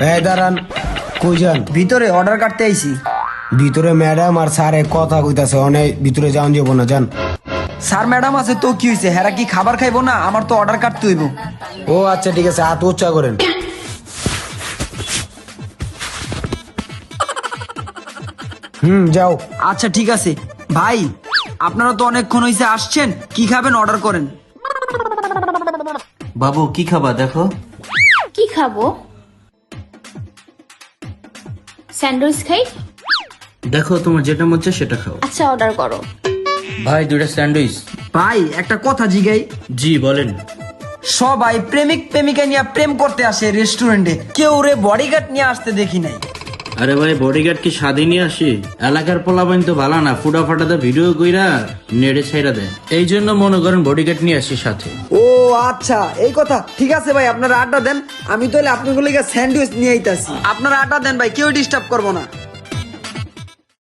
এই দাঁড়ান, কই যান? ভিতরে অর্ডার কাটতে আইছি। ভিতরে ম্যাডাম আর স্যারে কথা কইতাছে, অনেক ভিতরে যাওন যাবো না, যান। স্যার ম্যাডাম আছে তো কি হয়েছে, হেরা কি খাবার খাইবো না? আমার তো অর্ডার কাটতে হইব। ও আচ্ছা ঠিক আছে, হাত উচ্চা করেন। যাও। আচ্ছা ঠিক আছে ভাই, আপনারা তো অনেকক্ষণ হয়েছে আসছেন, কি খাবেন অর্ডার করেন। বাবু কি খাবা দেখো? কি খাবো? স্যান্ডউইচ খাই। দেখো তোমার যেটা মন চায় সেটা খাও। আচ্ছা অর্ডার করো। ভাই দুইটা স্যান্ডউইচ। ভাই একটা কথা জিগাই, জি বলেন। সবাই প্রেমিক প্রেমিকা নিয়ে প্রেম করতে আসে রেস্টুরেন্টে, কেউ রে বডিগার্ড নিয়ে আসতে দেখি নাই। আরে ভাই বডিগার্ড কি স্বাদে নিয়ে আসি? এলাকার পোলাপাইন তো ভালো না, ফুটা ফাটাতে ভিডিও কইরা নেড়ে ছাইরা দেয়, এই জন্য মনে করেন বডিগার্ড নিয়ে আসি সাথে। ও আচ্ছা এই কথা, ঠিক আছে ভাই আপনারা আড্ডা দেন, আমি তাহলে আপনাগুলো স্যান্ডউইচ নিয়ে আইতাছি। আপনারা আড্ডা দেন ভাই, কেউ ডিস্টার্ব করবো না।